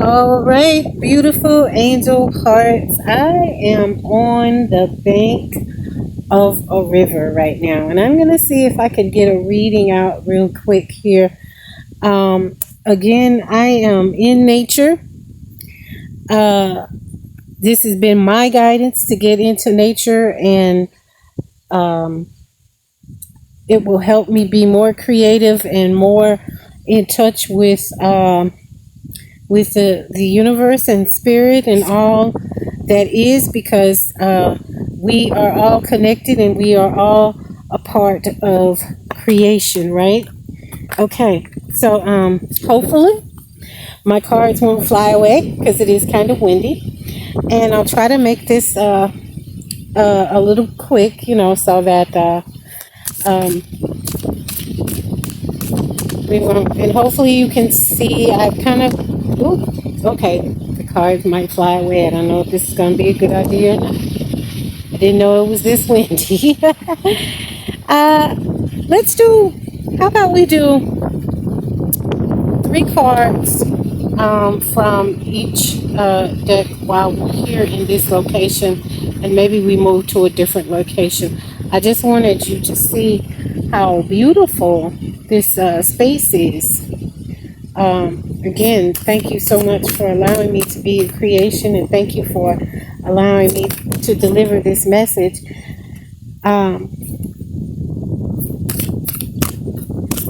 All right, beautiful angel hearts. I am on the bank of a river right now, and I'm going to see if I can get a reading out real quick here. Again, I am in nature. This has been my guidance to get into nature, and um, it will help me be more creative and more in touch with the universe and spirit and all that is, because we are all connected and we are all a part of creation, right? Okay, so hopefully my cards won't fly away because it is kind of windy, and I'll try to make this a little quick, so that um, we won't, and hopefully you can see. I've kind of, ooh, okay, the cards might fly away. I don't know if this is going to be a good idea or not. I didn't know it was this windy. Let's do, how about we do 3 cards from each deck while we're here in this location, and maybe we move to a different location. I just wanted you to see how beautiful this space is. Again, thank you so much for allowing me to be in creation, and thank you for allowing me to deliver this message.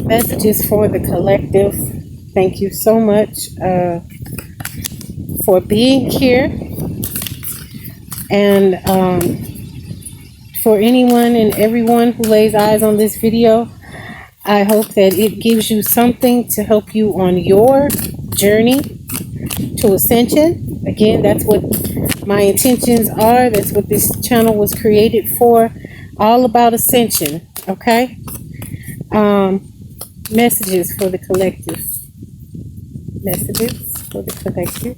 Messages for the collective. Thank you so much for being here, and for anyone and everyone who lays eyes on this video, I hope that it gives you something to help you on your journey to ascension. Again, that's what my intentions are. That's what this channel was created for. All about ascension, okay? Messages for the collective. Messages for the collective.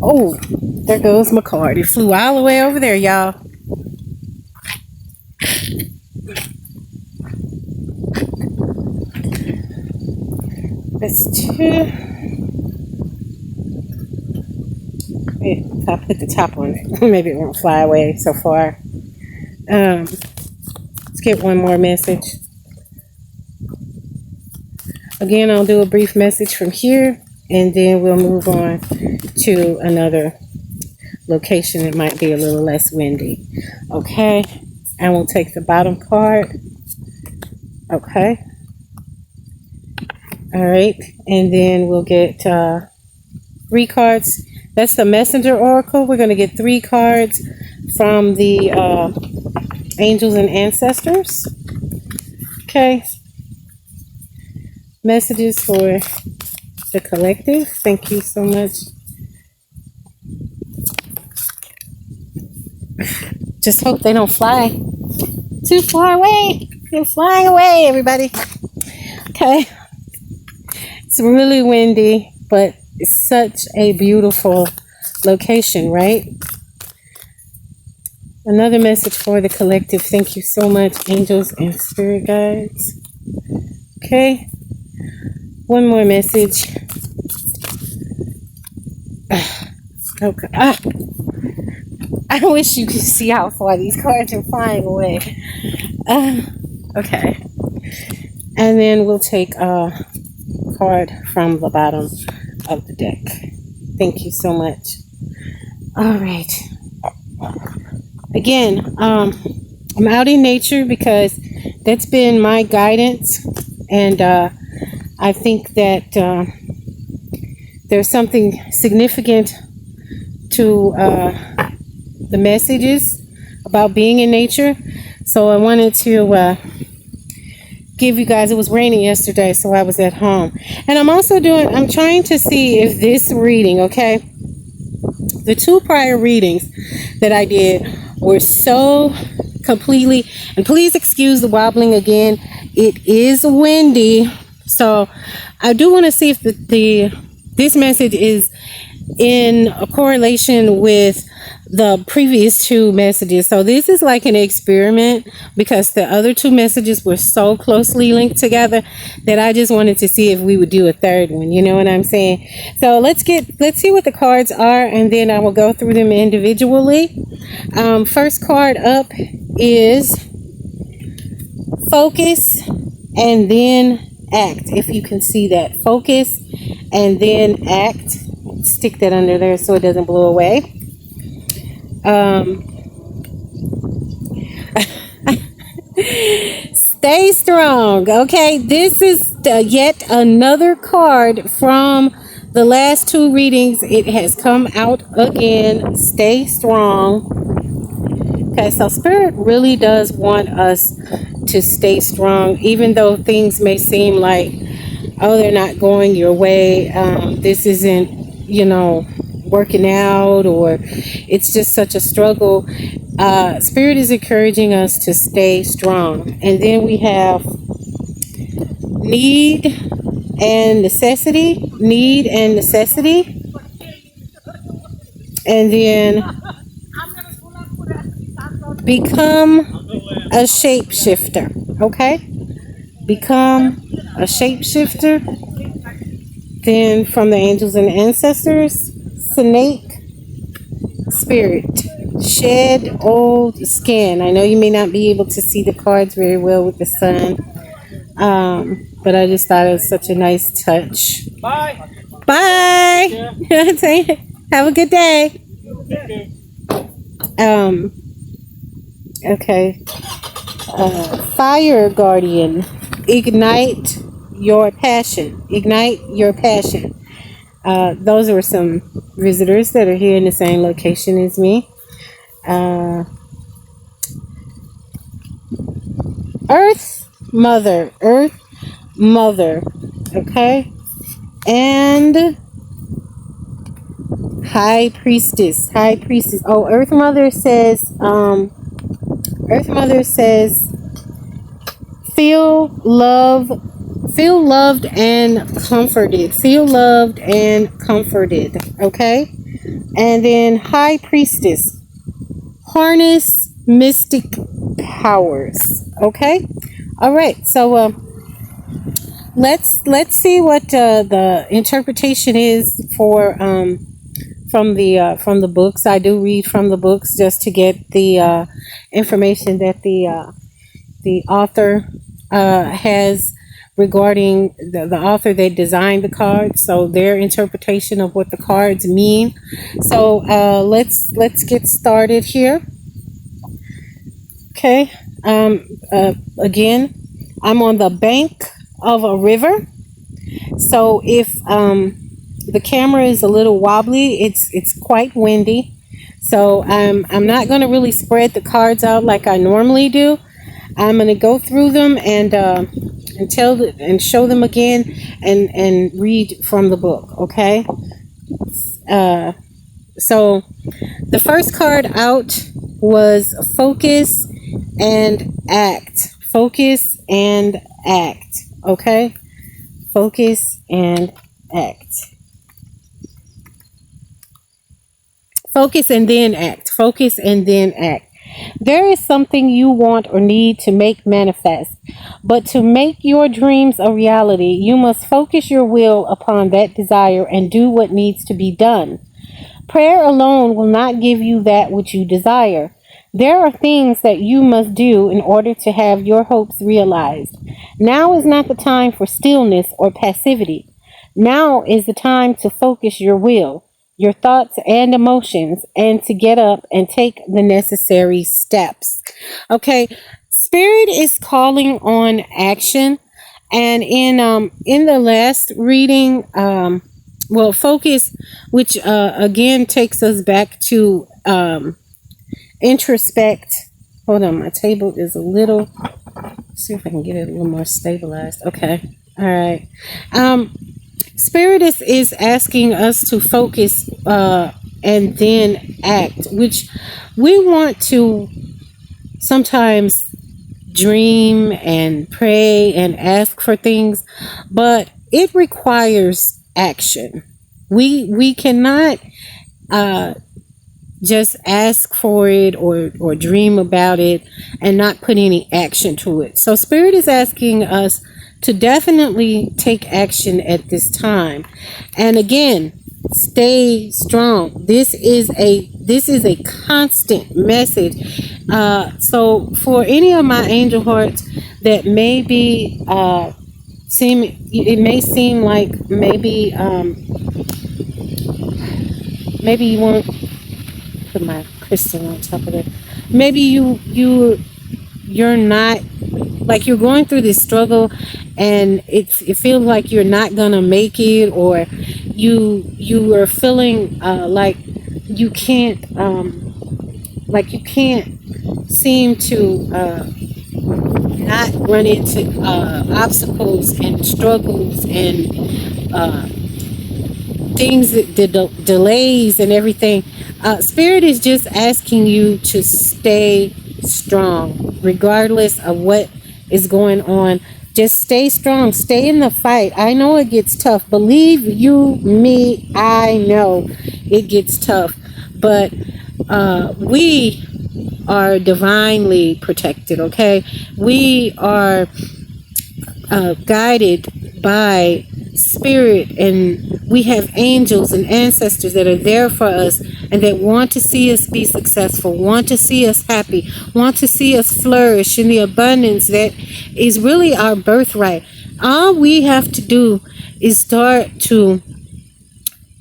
Oh, there goes my card. It flew all the way over there, y'all. That's 2. If I put the top on it, maybe it won't fly away so far. Let's get one more message. Again, I'll do a brief message from here, and then we'll move on to another location. It might be a little less windy. Okay, and we'll take the bottom card. Okay. All right, and then we'll get 3 cards. That's the Messenger Oracle. We're going to get 3 cards from the Angels and Ancestors. Okay. Messages for the collective. Thank you so much. Just hope they don't fly too far away. They're flying away, everybody. Okay. It's really windy, but it's such a beautiful location, right? Another message for the collective. Thank you so much, angels and spirit guides. Okay. One more message. Okay. I wish you could see how far these cards are flying away. Okay. And then we'll take a card from the bottom of the deck. Thank you so much. All right. Again, I'm out in nature because that's been my guidance, and I think that there's something significant to the messages about being in nature. So I wanted to give you guys, it was raining yesterday, so I was at home. And I'm trying to see if this reading, okay, the 2 prior readings that I did were so completely, and please excuse the wobbling again, it is windy. So I do want to see if this message is in a correlation with the previous two messages. So this is like an experiment because the other two messages were so closely linked together that I just wanted to see if we would do a third one. You know what I'm saying? So let's see what the cards are, and then I will go through them individually. First card up is focus and then act. If you can see that, focus and then act. Stick that under there so it doesn't blow away. Stay strong. Okay, this is yet another card from the last two readings. It has come out again. Stay strong. Okay, so Spirit really does want us to stay strong, even though things may seem like, oh, they're not going your way. This isn't, working out, or it's just such a struggle. Spirit is encouraging us to stay strong. And then we have need and necessity. Need and necessity. And then become a shapeshifter. Okay? Become a shapeshifter. Then from the angels and ancestors, snake spirit, shed old skin. I know you may not be able to see the cards very well with the sun, but I just thought it was such a nice touch. Bye. Bye. Have a good day. Okay. Fire guardian, ignite your passion. Ignite your passion. Those are some visitors that are here in the same location as me. Earth Mother. Okay. And High Priestess. Oh, Earth Mother says, feel loved and comforted. Feel loved and comforted. Okay. And then High Priestess, harness mystic powers. Okay. All right. So let's see what the interpretation is for from the books. I do read from the books just to get the information that the author has regarding the author that designed the cards, so their interpretation of what the cards mean. So let's get started here. Okay. Again, I'm on the bank of a river, so if the camera is a little wobbly, it's quite windy, so I'm not going to really spread the cards out like I normally do. I'm going to go through them and show them again and read from the book. Okay. So the first card out was focus and act. Focus and act. Okay. Focus and act. Focus and then act. Focus and then act. There is something you want or need to make manifest, but to make your dreams a reality, you must focus your will upon that desire and do what needs to be done. Prayer alone will not give you that which you desire. There are things that you must do in order to have your hopes realized. Now is not the time for stillness or passivity. Now is the time to focus your will, your thoughts and emotions, and to get up and take the necessary steps. Okay, Spirit is calling on action, and in the last reading, focus, which again takes us back to introspect. Hold on, my table is a little. Let's see if I can get it a little more stabilized. Okay, all right. Spirit is asking us to focus and then act, which we want to sometimes dream and pray and ask for things, but it requires action. We cannot just ask for it or dream about it and not put any action to it. So Spirit is asking us to definitely take action at this time. And again, stay strong. This is a constant message. So for any of my angel hearts that may be it may seem like maybe maybe you won't put my crystal on top of it. Maybe you're not, like, you're going through this struggle and it feels like you're not gonna make it, or you are feeling like you can't seem to not run into obstacles and struggles and things delays and everything. Spirit is just asking you to stay strong regardless of what is going on. Just stay strong, stay in the fight. I know it gets tough, believe you me, I know it gets tough, but we are divinely protected, okay? We are guided by Spirit, and we have angels and ancestors that are there for us and that want to see us be successful, want to see us happy, want to see us flourish in the abundance that is really our birthright. All we have to do is start to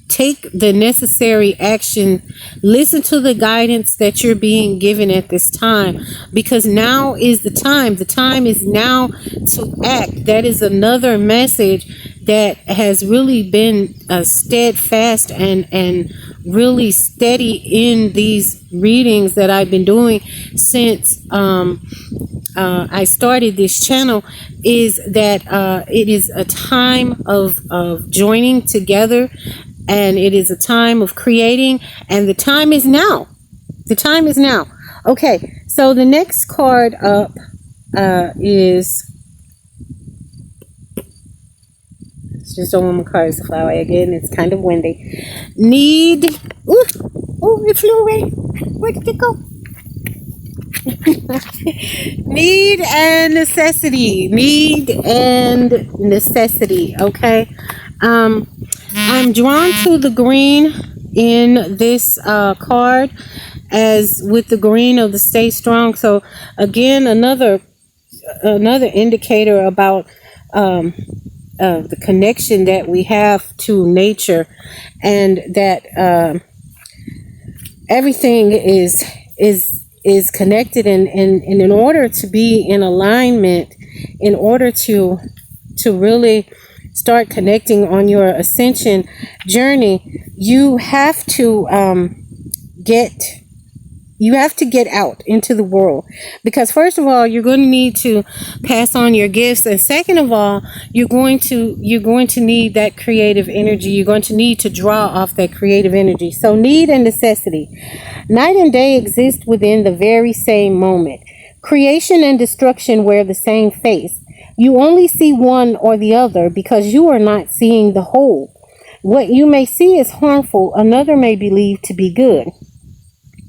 take the necessary action, listen to the guidance that you're being given at this time, because now is the time. The time is now to act. That is another message that has really been steadfast and really steady in these readings that I've been doing since I started this channel, is that it is a time of joining together, and it is a time of creating, and the time is now. The time is now. Okay, so the next card up is, it's just a woman card to fly away again. It's kind of windy. Need. Ooh, oh, it flew away. Where did it go? Need and necessity. Need and necessity. Okay. I'm drawn to the green in this card, as with the green of the stay strong. So again, another indicator about the connection that we have to nature, and that everything is connected, and in order to be in alignment, in order to really start connecting on your ascension journey, you have to get out into the world, because first of all, you're going to need to pass on your gifts, and second of all, you're going to need that creative energy. You're going to need to draw off that creative energy. So need and necessity. Night and day exist within the very same moment. Creation and destruction wear the same face. You only see one or the other because you are not seeing the whole. What you may see as harmful, another may believe to be good.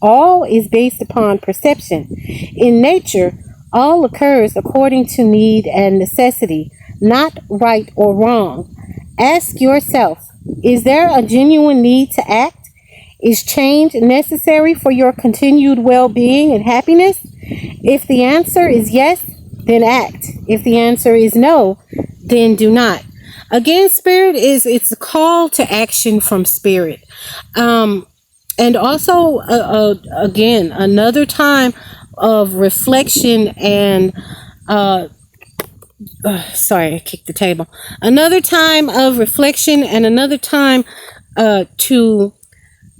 All is based upon perception. In nature, all occurs according to need and necessity, not right or wrong. Ask yourself, is there a genuine need to act? Is change necessary for your continued well-being and happiness? If the answer is yes, then act. If the answer is no, then do not. Again, Spirit it's a call to action from Spirit. And also, again, another time of reflection and, sorry, I kicked the table. Another time of reflection and another time to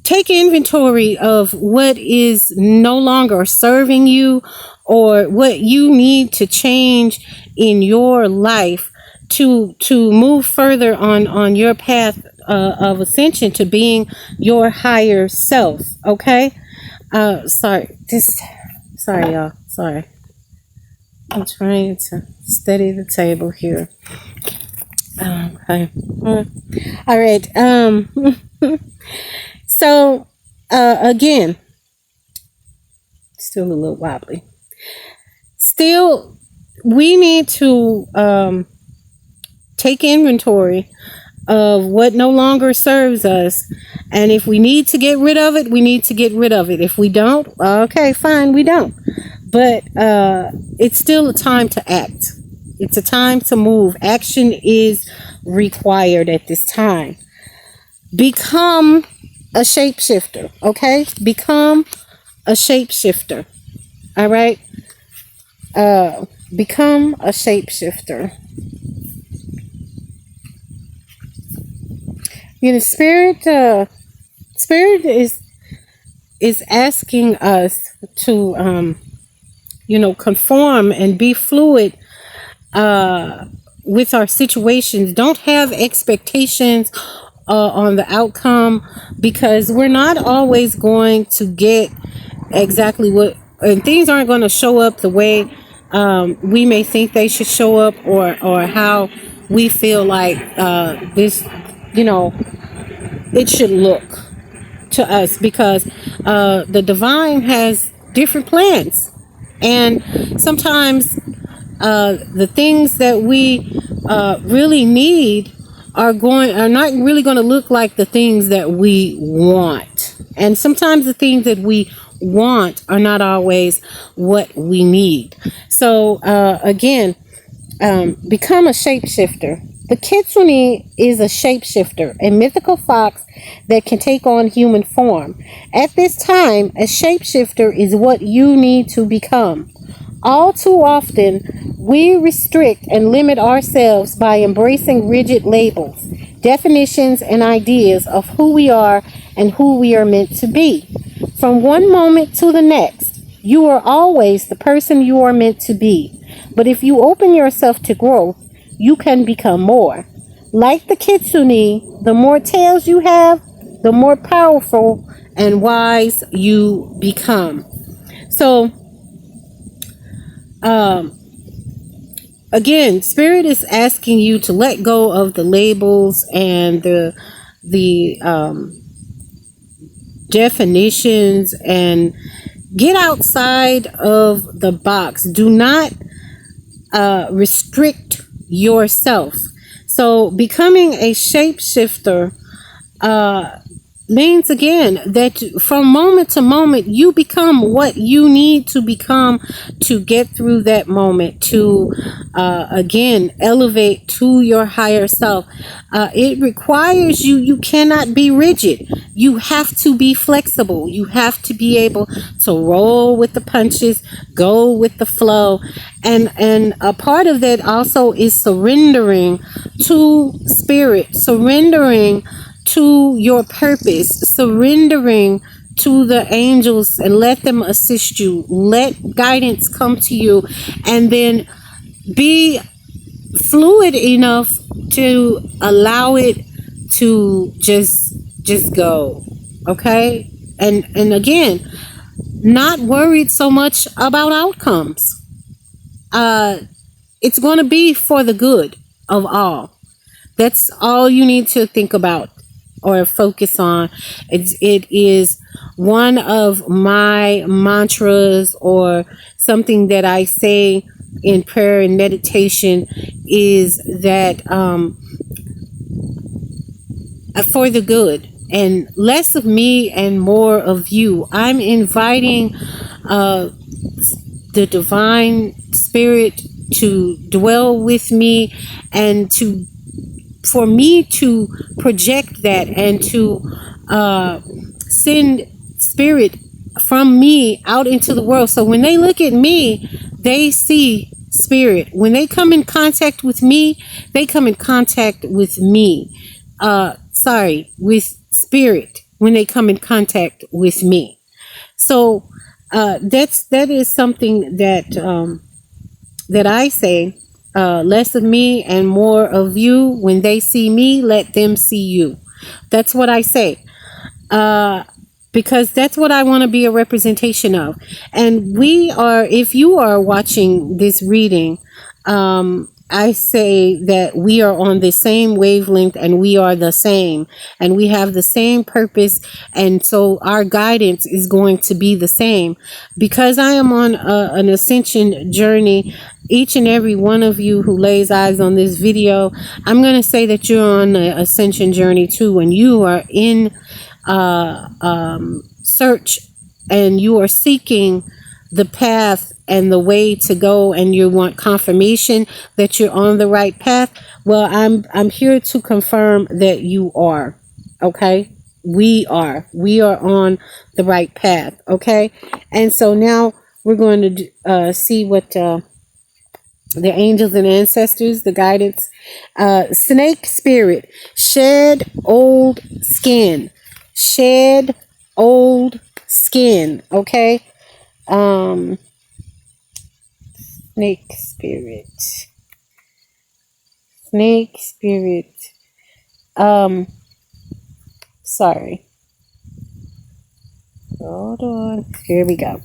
take inventory of what is no longer serving you, or what you need to change in your life to move further on your path of ascension to being your higher self. Okay. Sorry y'all, sorry, I'm trying to steady the table here. Okay. All right. So again, still a little wobbly. Still, we need to take inventory of what no longer serves us. And if we need to get rid of it, we need to get rid of it. If we don't, okay, fine, we don't. But it's still a time to act. It's a time to move. Action is required at this time. Become a shapeshifter, okay? Become a shapeshifter. All right? Become a shapeshifter. You know, spirit is asking us to conform and be fluid with our situations. Don't have expectations on the outcome, because we're not always going to get exactly what, and things aren't going to show up the way we may think they should show up, or how we feel like this, it should look to us, because the divine has different plans. And sometimes the things that we really need are not really going to look like the things that we want. And sometimes the things that we want are not always what we need. So again, become a shapeshifter. The kitsune is a shapeshifter, a mythical fox that can take on human form. At this time, a shapeshifter is what you need to become. All too often, we restrict and limit ourselves by embracing rigid labels, definitions, and ideas of who we are and who we are meant to be. From one moment to the next, you are always the person you are meant to be. But if you open yourself to growth, you can become more. Like the kitsune, the more tails you have, the more powerful and wise you become. So, again, Spirit is asking you to let go of the labels and the definitions, and get outside of the box. Do not restrict yourself. So becoming a shapeshifter means, again, that from moment to moment you become what you need to become to get through that moment, to again elevate to your higher self. It requires you cannot be rigid. You have to be flexible. You have to be able to roll with the punches, go with the flow. And a part of that also is surrendering to spirit, surrendering to your purpose, surrendering to the angels, and let them assist you. Let guidance come to you, and then be fluid enough to allow it to just go. Okay? And again, not worried so much about outcomes. It's going to be for the good of all. That's all you need to think about or focus on. It is one of my mantras, or something that I say in prayer and meditation, is that for the good, and less of me and more of you. I'm inviting the divine spirit to dwell with me, and for me to project that, and to send spirit from me out into the world. So when they look at me, they see spirit. When they come in contact with me, they come in contact with me. With spirit when they come in contact with me. So that is something that I say. Less of me and more of you. When they see me, let them see you. That's what I say. Because that's what I want to be a representation of. And if you are watching this reading, I say that we are on the same wavelength and we are the same and we have the same purpose. And so our guidance is going to be the same. Because I am on an ascension journey, each and every one of you who lays eyes on this video, I'm going to say that you're on the ascension journey too. When you are in search and you are seeking the path and the way to go, and you want confirmation that you're on the right path, well, I'm here to confirm that you are. Okay, we are on the right path. Okay, and so now we're going to see what the angels and ancestors, the guidance. Snake spirit, shed old skin. Shed old skin. Okay. Snake spirit. Snake spirit. Sorry. Hold on. Here we go.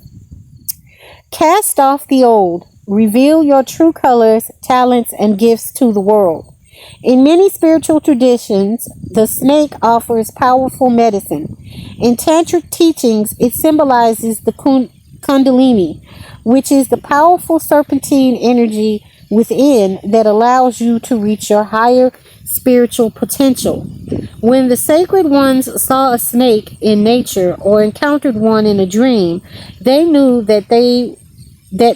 Cast off the old. Reveal your true colors, talents, and gifts to the world. In many spiritual traditions, the snake offers powerful medicine. In tantric teachings, it symbolizes the Kundalini, which is the powerful serpentine energy within that allows you to reach your higher spiritual potential. When the sacred ones saw a snake in nature or encountered one in a dream, they knew that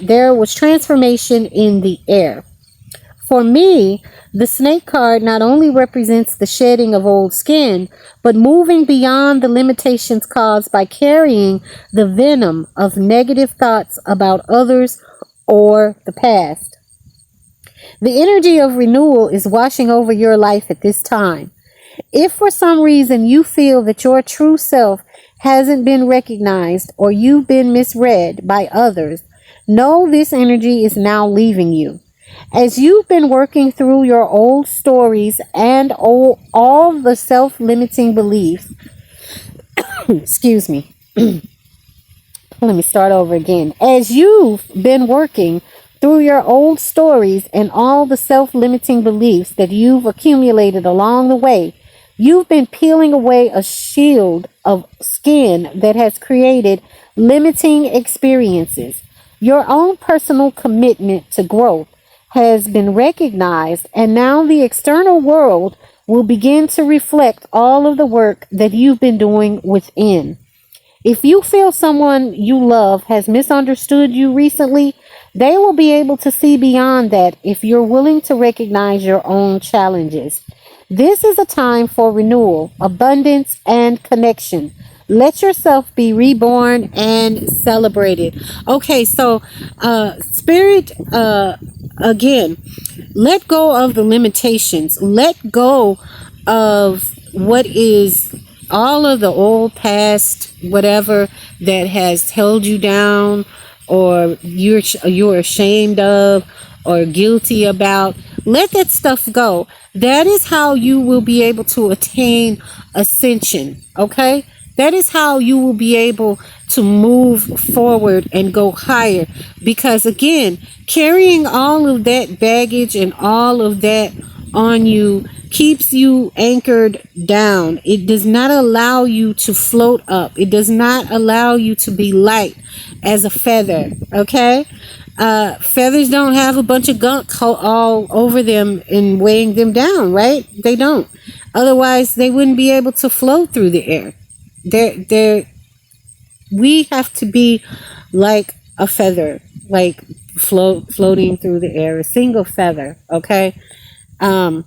there was transformation in the air. For me, the snake card not only represents the shedding of old skin, but moving beyond the limitations caused by carrying the venom of negative thoughts about others or the past. The energy of renewal is washing over your life at this time. If for some reason you feel that your true self hasn't been recognized or you've been misread by others, know this energy is now leaving you. As you've been working through your old stories and all the self-limiting beliefs, excuse me, let me start over again. As you've been working through your old stories and all the self-limiting beliefs that you've accumulated along the way, you've been peeling away a shield of skin that has created limiting experiences. Your own personal commitment to growth has been recognized, and now the external world will begin to reflect all of the work that you've been doing within. If you feel someone you love has misunderstood you recently, they will be able to see beyond that if you're willing to recognize your own challenges. This is a time for renewal, abundance, and connection. Let yourself be reborn and celebrated. Okay, so spirit, again, let go of the limitations. Let go of what is all of the old past, whatever that has held you down, or you're ashamed of, or guilty about. Let that stuff go. That is how you will be able to attain ascension. Okay? That is how you will be able to move forward and go higher. Because again, carrying all of that baggage and all of that on you keeps you anchored down. It does not allow you to float up. It does not allow you to be light as a feather. Okay? Feathers don't have a bunch of gunk all over them and weighing them down, right? They don't. Otherwise, they wouldn't be able to float through the air. We have to be like a feather, like floating through the air, a single feather. Okay. And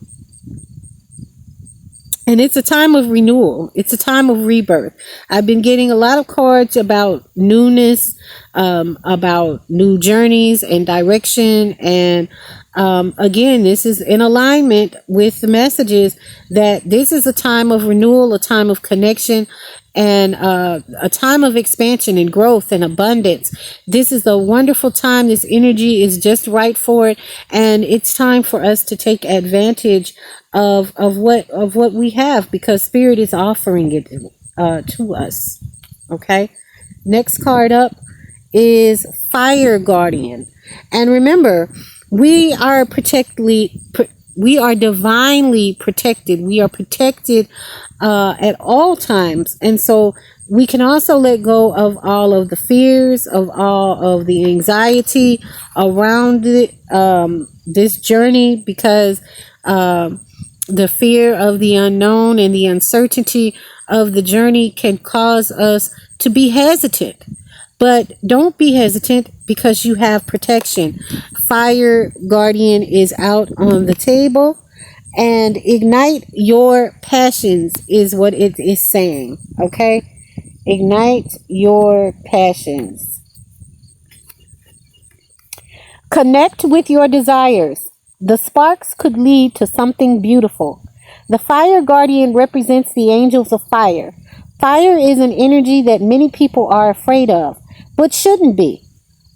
it's a time of renewal. It's a time of rebirth. I've been getting a lot of cards about newness, about new journeys and direction. And again, this is in alignment with the messages that this is a time of renewal, a time of connection, and a time of expansion and growth and abundance. This is a wonderful time. This energy is just right for it. And it's time for us to take advantage of what we have, because Spirit is offering it to us. Okay. Next card up is Fire Guardian. And remember, We are we are divinely protected. We are protected at all times. And so we can also let go of all of the fears, of all of the anxiety around it, this journey, because the fear of the unknown and the uncertainty of the journey can cause us to be hesitant. But don't be hesitant, because you have protection. Fire Guardian is out on the table, and ignite your passions is what it is saying. Okay? Ignite your passions. Connect with your desires. The sparks could lead to something beautiful. The Fire Guardian represents the angels of fire. Fire is an energy that many people are afraid of, but shouldn't be.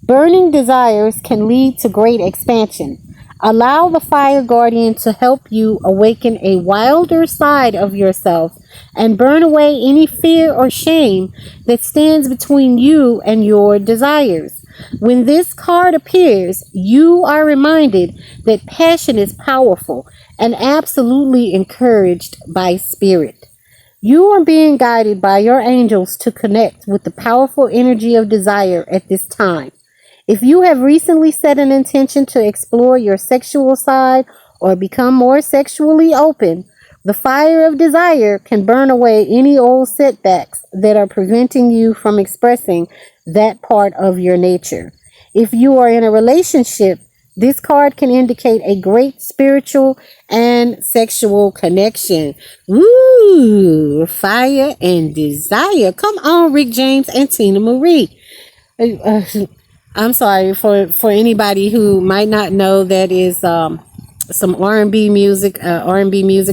Burning desires can lead to great expansion. Allow the Fire Guardian to help you awaken a wilder side of yourself and burn away any fear or shame that stands between you and your desires. When this card appears, you are reminded that passion is powerful and absolutely encouraged by spirit. You are being guided by your angels to connect with the powerful energy of desire at this time. If you have recently set an intention to explore your sexual side or become more sexually open, the fire of desire can burn away any old setbacks that are preventing you from expressing that part of your nature. If you are in a relationship, this card can indicate a great spiritual and sexual connection. Woo! Fire and desire. Come on, Rick James and Tina Marie. I'm sorry for anybody who might not know, that is some R&B music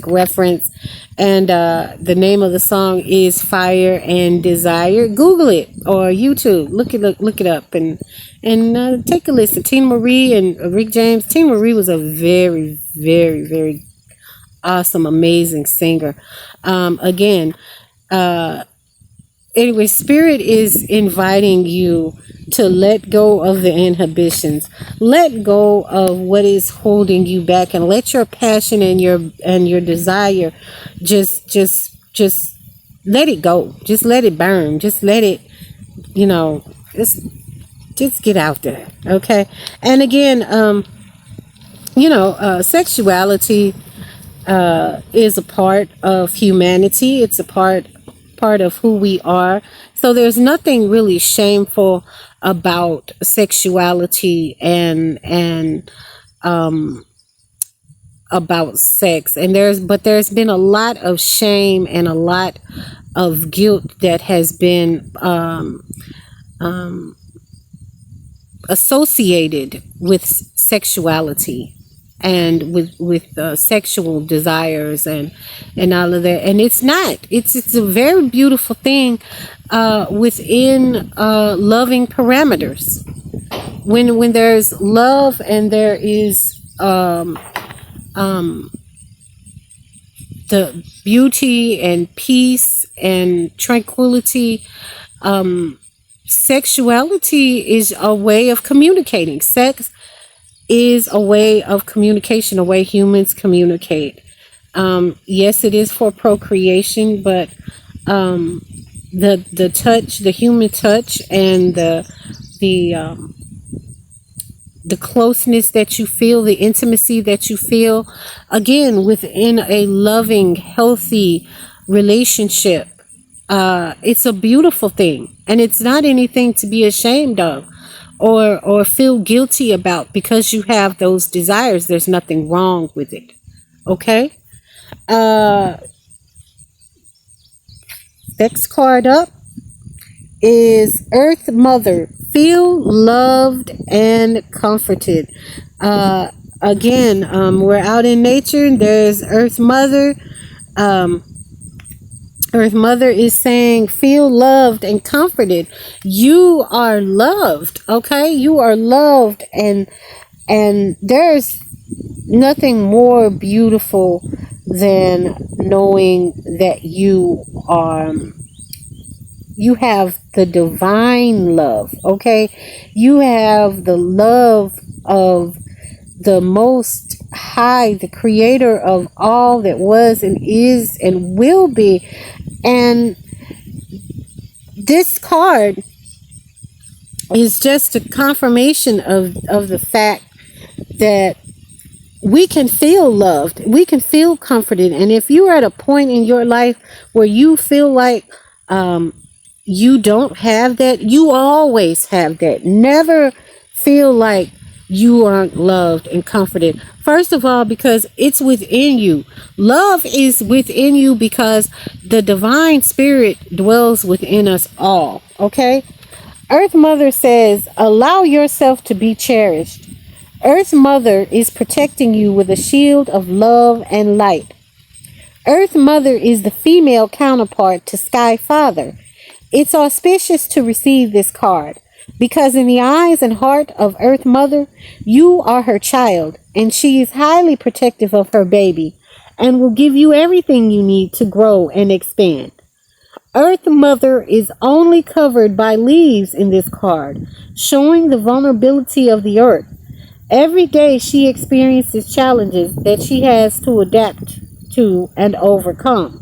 reference, and the name of the song is Fire and Desire. Google it, or YouTube. Look it up and take a listen. Tina Marie and Rick James. Tina Marie was a very, very, very awesome, amazing singer. Anyway, Spirit is inviting you to let go of the inhibitions. Let go of what is holding you back, and let your passion and your desire just let it go. Just let it burn. Just let it, just get out there. Okay? And again, sexuality is a part of humanity. It's a part of who we are. So there's nothing really shameful about sexuality and about sex. And there's been a lot of shame and a lot of guilt that has been associated with sexuality and with sexual desires and all of that. And it's not. It's a very beautiful thing within loving parameters. When there's love and there is the beauty and peace and tranquility, sexuality is a way of communicating. Sex is a way of communication, a way humans communicate. Yes, it is for procreation, but the touch, the human touch, and the closeness that you feel, the intimacy that you feel, again, within a loving, healthy relationship, it's a beautiful thing, and it's not anything to be ashamed of or feel guilty about, because you have those desires. There's nothing wrong with it. Okay? Next card up is Earth Mother. Feel loved and comforted. Again, we're out in nature, and there's Earth Mother. Earth Mother is saying, feel loved and comforted. You are loved, okay? You are loved, and there's nothing more beautiful than knowing that you have the divine love, okay? You have the love of the Most High, the creator of all that was and is and will be. And this card is just a confirmation of the fact that we can feel loved, we can feel comforted. And if you're at a point in your life where you feel like you don't have that, you always have that. Never feel like you aren't loved and comforted. First of all, because it's within you. Love is within you because the divine spirit dwells within us all. Okay? Earth Mother says, allow yourself to be cherished. Earth Mother is protecting you with a shield of love and light. Earth Mother is the female counterpart to Sky Father. It's auspicious to receive this card because in the eyes and heart of Earth Mother, you are her child, and she is highly protective of her baby and will give you everything you need to grow and expand. Earth Mother is only covered by leaves in this card, showing the vulnerability of the earth. Every day she experiences challenges that she has to adapt to and overcome.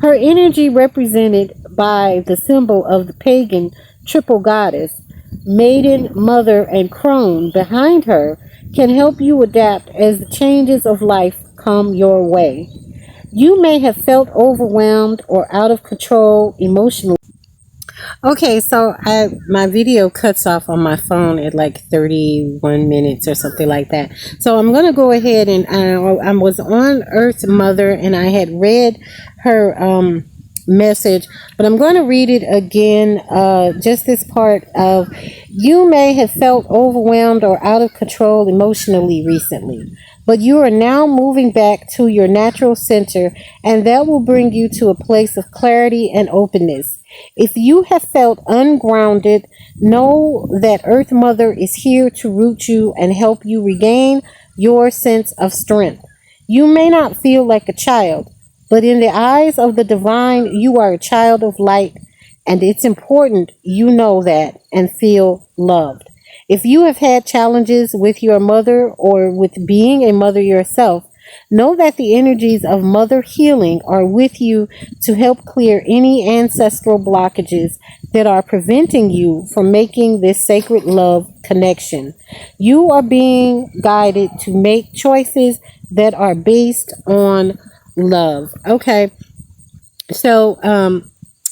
Her energy, represented by the symbol of the pagan triple goddess, maiden, mother, and crone behind her, can help you adapt as the changes of life come your way. You may have felt overwhelmed or out of control emotionally. Okay, so my video cuts off on my phone at like 31 minutes or something like that. So I'm going to go ahead and I was on Earth Mother and I had read her message, but I'm going to read it again, just this part of, you may have felt overwhelmed or out of control emotionally recently, but you are now moving back to your natural center, and that will bring you to a place of clarity and openness. If you have felt ungrounded, know that Earth Mother is here to root you and help you regain your sense of strength. You may not feel like a child, but in the eyes of the divine, you are a child of light, and it's important you know that and feel loved. If you have had challenges with your mother or with being a mother yourself, know that the energies of mother healing are with you to help clear any ancestral blockages that are preventing you from making this sacred love connection. You are being guided to make choices that are based on love. Okay. So,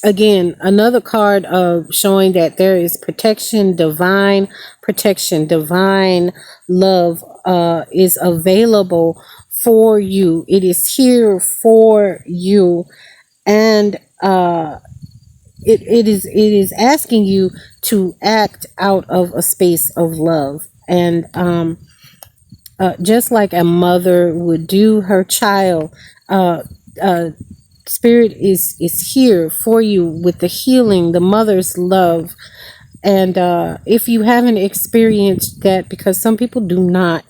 again, another card of showing that there is protection, divine love is available for you. It is here for you, and it is asking you to act out of a space of love, and just like a mother would do her child. Spirit is here for you with the healing, the mother's love. And if you haven't experienced that, because some people do not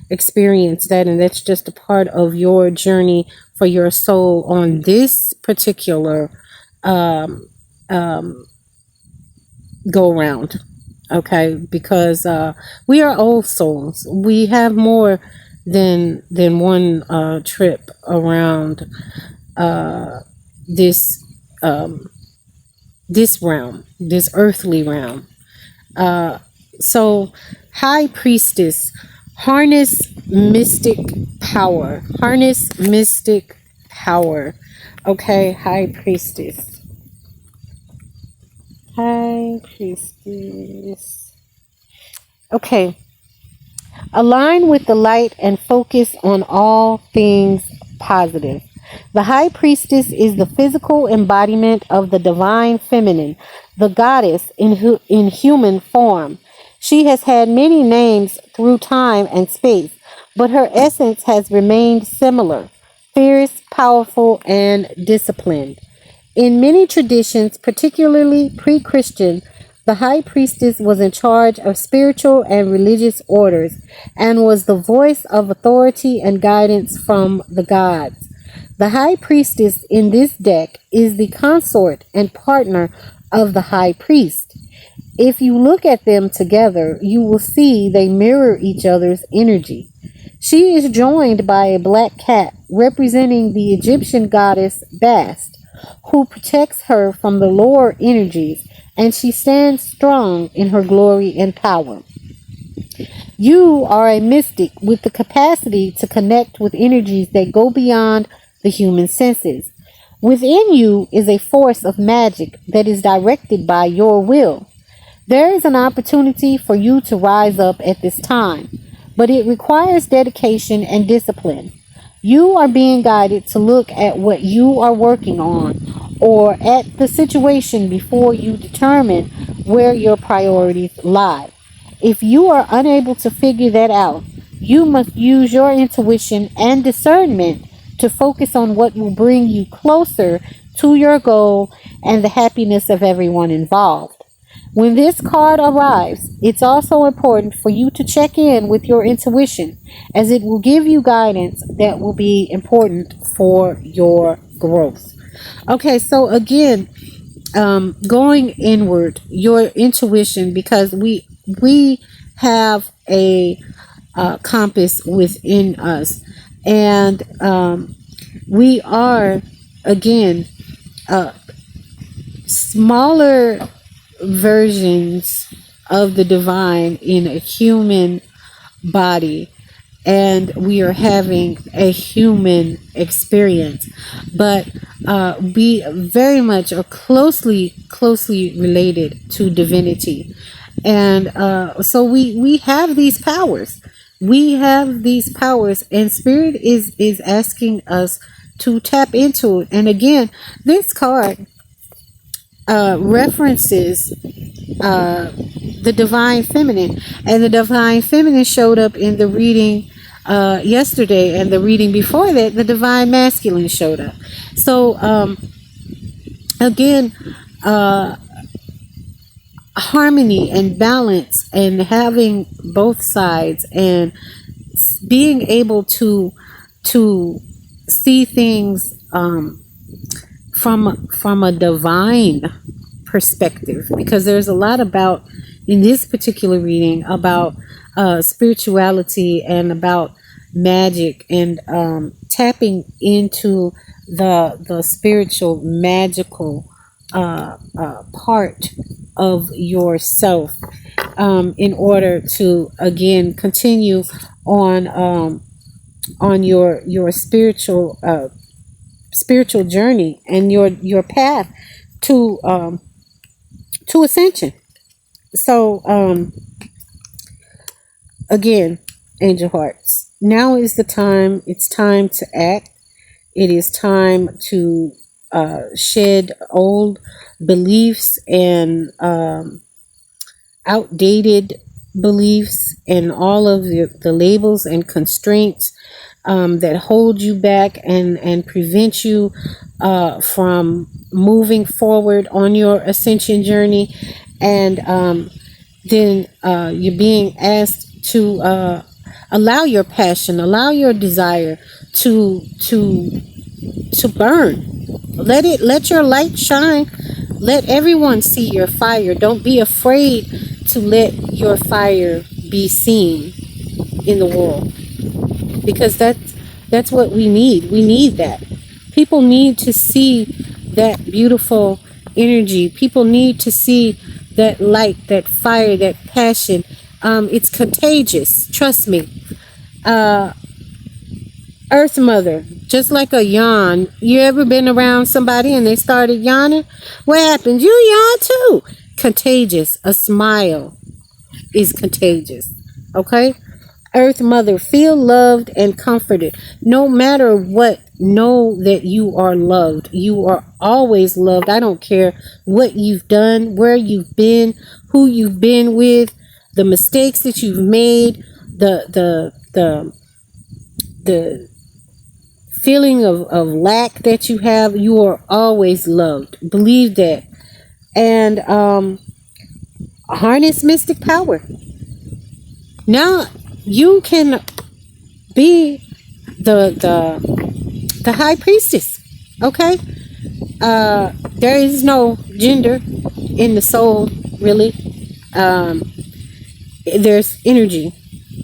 experience that, and that's just a part of your journey for your soul on this particular go around. Okay, because we are old souls. We have more than one trip around this this realm, this earthly realm. So, High Priestess, harness mystic power. Harness mystic power. Okay, High Priestess. High Priestess. Okay. Align with the light and focus on all things positive. The High Priestess is the physical embodiment of the divine feminine, the goddess in human form. She has had many names through time and space, but her essence has remained similar: fierce, powerful, and disciplined. In many traditions, particularly pre-Christian, the High Priestess was in charge of spiritual and religious orders and was the voice of authority and guidance from the gods. The High Priestess in this deck is the consort and partner of the high priest. If you look at them together, you will see they mirror each other's energy. She is joined by a black cat representing the Egyptian goddess Bast, who protects her from the lower energies, and she stands strong in her glory and power. You are a mystic with the capacity to connect with energies that go beyond the human senses. Within you is a force of magic that is directed by your will. There is an opportunity for you to rise up at this time, but it requires dedication and discipline. You are being guided to look at what you are working on or at the situation before you determine where your priorities lie. If you are unable to figure that out, you must use your intuition and discernment to focus on what will bring you closer to your goal and the happiness of everyone involved. When this card arrives, it's also important for you to check in with your intuition, as it will give you guidance that will be important for your growth. Okay, so again, going inward, your intuition, because we have a compass within us, and we are, again, smaller versions of the divine in a human body, and we are having a human experience, but we very much are closely related to divinity. And so we have these powers. And spirit is asking us to tap into it. And again, this card references the divine feminine, and the divine feminine showed up in the reading yesterday, and the reading before that, the divine masculine showed up. So again, harmony and balance, and having both sides, and being able to see things from a divine perspective, because there's a lot about, in this particular reading, about spirituality and about magic, and tapping into the spiritual magical part of yourself, in order to, again, continue on your spiritual journey, and your path to ascension. So again, angel hearts, now is the time. It's time to act. It is time to shed old beliefs and outdated beliefs, and all of the labels and constraints that hold you back and prevent you from moving forward on your ascension journey. And then you're being asked to allow your passion, allow your desire to burn. Let your light shine. Let everyone see your fire. Don't be afraid to let your fire be seen in the world, because that's what we need. We need that. People need to see that beautiful energy. People need to see that light, that fire, that passion. It's contagious. Trust me. Earth Mother, just like a yawn. You ever been around somebody and they started yawning? What happens? You yawn too. Contagious. A smile is contagious. Okay? Earth Mother, feel loved and comforted. No matter what, know that you are loved. You are always loved. I don't care what you've done, where you've been, who you've been with, the mistakes that you've made, the feeling of lack that you have. You are always loved. Believe that. And harness mystic power. Now you can be the high priestess. Okay? There is no gender. in the soul, really. There's energy,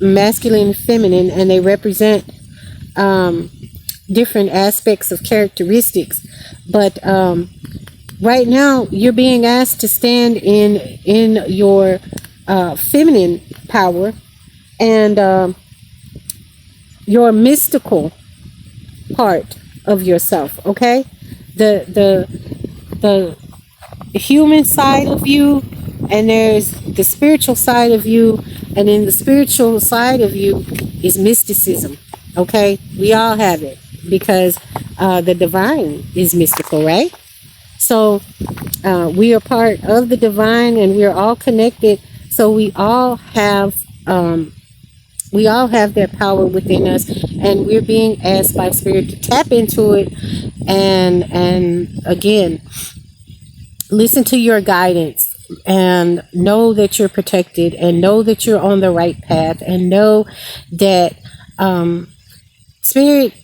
masculine and feminine, and they represent different aspects of characteristics. But right now, you're being asked to stand in your feminine power and your mystical part of yourself. Okay, the human side of you, and there's the spiritual side of you, and in the spiritual side of you is mysticism. Okay, we all have it because the divine is mystical, right? So we are part of the divine, and we are all connected. So we all have that power within us, and we're being asked by spirit to tap into it, and again, listen to your guidance, and know that you're protected, and know that you're on the right path, and know that spirit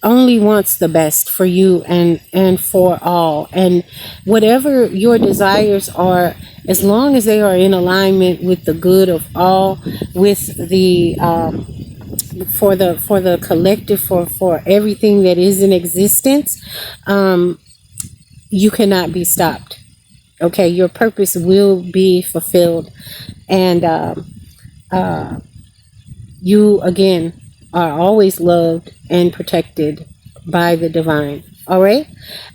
only wants the best for you and for all. And whatever your desires are, as long as they are in alignment with the good of all, with the for the collective, for everything that is in existence, you cannot be stopped. Okay, your purpose will be fulfilled, and you again are always loved and protected by the divine. All right.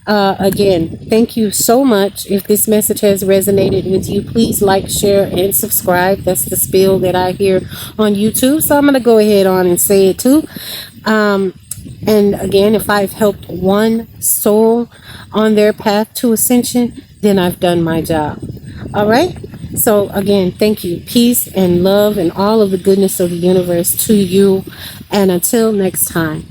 Again, thank you so much. If this message has resonated with you, please like, share, and subscribe. That's the spiel that I hear on YouTube. So I'm going to go ahead on and say it too. And again, if I've helped one soul on their path to ascension, then I've done my job. All right. So again, thank you. Peace and love and all of the goodness of the universe to you. And until next time.